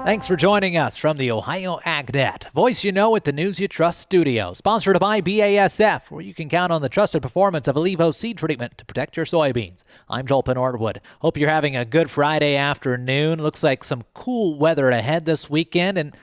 Thanks for joining us from the Ohio AgNet. Voice you know at the News You Trust studio. Sponsored by BASF, where you can count on the trusted performance of Allevo seed treatment to protect your soybeans. I'm Joel Penordwood. Hope you're having a good Friday afternoon. Looks like some cool weather ahead this weekend, and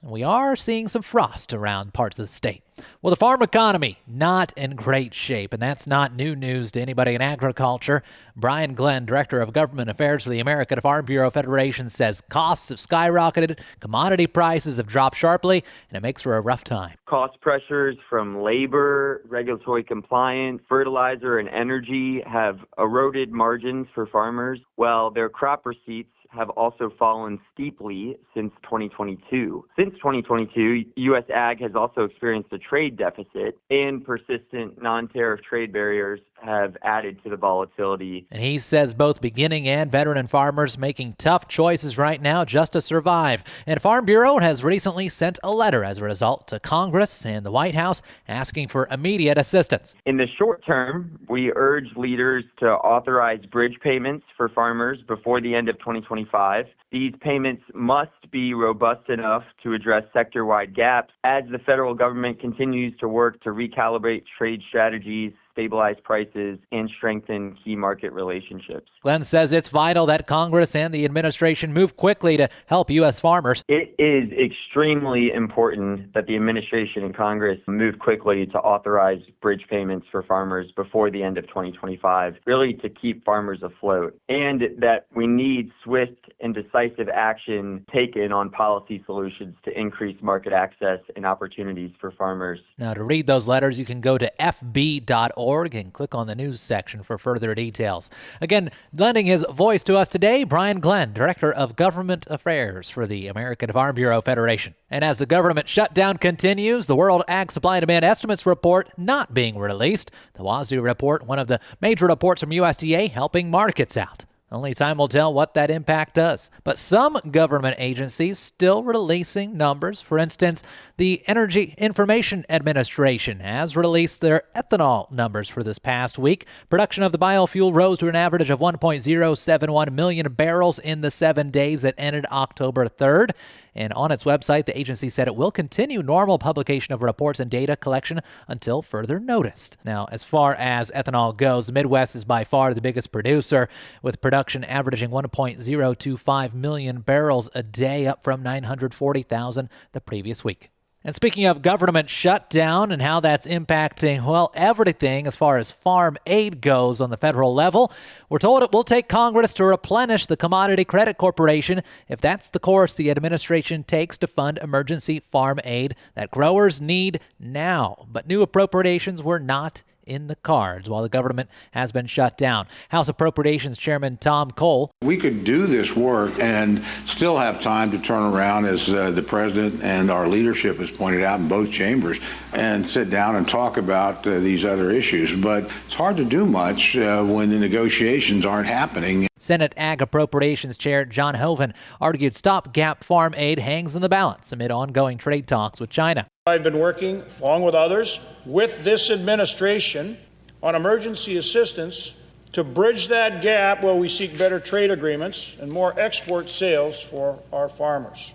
we are seeing some frost around parts of the state. Well, the farm economy, not in great shape, and that's not new news to anybody in agriculture. Brian Glenn, Director of Government Affairs for the American Farm Bureau Federation, says costs have skyrocketed, commodity prices have dropped sharply, and it makes for a rough time. Cost pressures from labor, regulatory compliance, fertilizer, and energy have eroded margins for farmers, while their crop receipts have also fallen steeply since 2022. Since 2022, U.S. Ag has also experienced a trade deficit, and persistent non-tariff trade barriers have added to the volatility. And he says both beginning and veteran farmers making tough choices right now just to survive. And Farm Bureau has recently sent a letter as a result to Congress and the White House asking for immediate assistance. In the short term, we urge leaders to authorize bridge payments for farmers before the end of 2025. These payments must be robust enough to address sector-wide gaps as the federal government continues to work to recalibrate trade strategies, stabilize prices, and strengthen key market relationships. Glenn says it's vital that Congress and the administration move quickly to help U.S. farmers. It is extremely important that the administration and Congress move quickly to authorize bridge payments for farmers before the end of 2025, really to keep farmers afloat, and that we need swift and decisive action taken on policy solutions to increase market access and opportunities for farmers. Now, to read those letters, you can go to fb.org and click on the news section for further details. Again, lending his voice to us today, Brian Glenn, Director of Government Affairs for the American Farm Bureau Federation. And as the government shutdown continues, the World Ag Supply and Demand Estimates report not being released. The WASDE report, one of the major reports from USDA, helping markets out. Only time will tell what that impact does. But some government agencies still releasing numbers. For instance, the Energy Information Administration has released their ethanol numbers for this past week. Production of the biofuel rose to an average of 1.071 million barrels in the 7 days that ended October 3rd. And on its website, the agency said it will continue normal publication of reports and data collection until further notice. Now, as far as ethanol goes, the Midwest is by far the biggest producer, with production averaging 1.025 million barrels a day, up from 940,000 the previous week. And speaking of government shutdown and how that's impacting, well, everything as far as farm aid goes on the federal level, we're told it will take Congress to replenish the Commodity Credit Corporation if that's the course the administration takes to fund emergency farm aid that growers need now. But new appropriations were not in the cards while the government has been shut down. House Appropriations Chairman Tom Cole. We could do this work and still have time to turn around, as the president and our leadership has pointed out in both chambers, and sit down and talk about these other issues. But it's hard to do much when the negotiations aren't happening. Senate Ag Appropriations Chair John Hoeven argued stopgap farm aid hangs in the balance amid ongoing trade talks with China. I've been working, along with others, with this administration on emergency assistance to bridge that gap while we seek better trade agreements and more export sales for our farmers.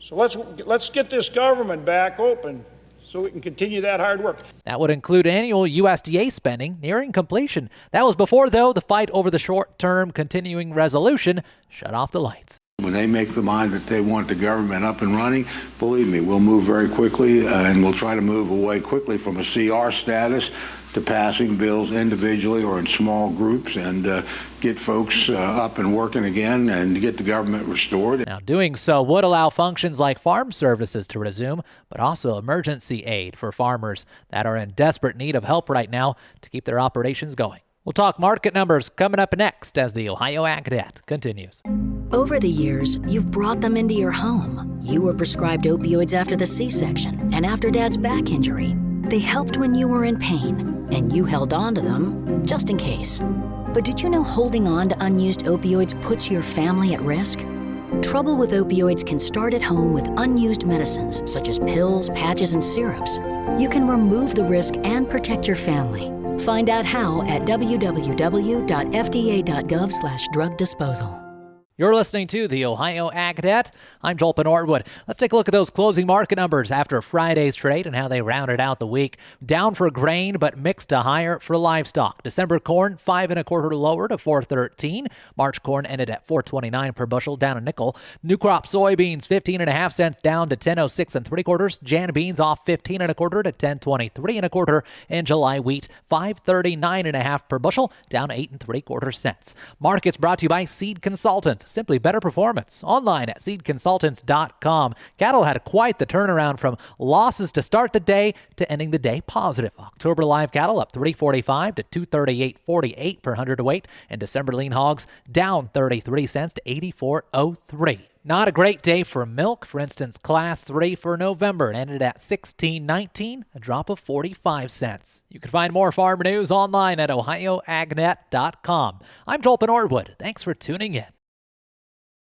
So let's get this government back open so we can continue that hard work. That would include annual USDA spending nearing completion. That was before, though, the fight over the short-term continuing resolution shut off the lights. When they make the mind that they want the government up and running, believe me, we'll move very quickly, and we'll try to move away quickly from a CR status to passing bills individually or in small groups and get folks up and working again and get the government restored. Now, doing so would allow functions like farm services to resume, but also emergency aid for farmers that are in desperate need of help right now to keep their operations going. We'll talk market numbers coming up next as the Ohio AgNet continues. Over the years, you've brought them into your home. You were prescribed opioids after the C-section and after Dad's back injury. They helped when you were in pain, and you held on to them just in case. But did you know holding on to unused opioids puts your family at risk? Trouble with opioids can start at home with unused medicines such as pills, patches, and syrups. You can remove the risk and protect your family. Find out how at www.fda.gov/drug disposal. You're listening to the Ohio AgNet. I'm Joel Norwood. Let's take a look at those closing market numbers after Friday's trade and how they rounded out the week. Down for grain, but mixed to higher for livestock. December corn, 5 1/4 lower to $4.13. March corn ended at $4.29 per bushel, down a nickel. New crop soybeans, 15 1/2 cents down to 10.06 3/4. Jan beans off 15 1/4 to 10.23 1/4. And July wheat, 5.39 1/2 per bushel, down 8 3/4 cents. Markets brought to you by Seed Consultants. Simply better performance. Online at seedconsultants.com. Cattle had quite the turnaround from losses to start the day to ending the day positive. October live cattle up 345 to 238.48 per hundredweight, and December lean hogs down 33 cents to 84.03. Not a great day for milk. For instance, Class 3 for November ended at 16.19, a drop of 45 cents. You can find more farm news online at ohioagnet.com. I'm Joel Norwood. Thanks for tuning in.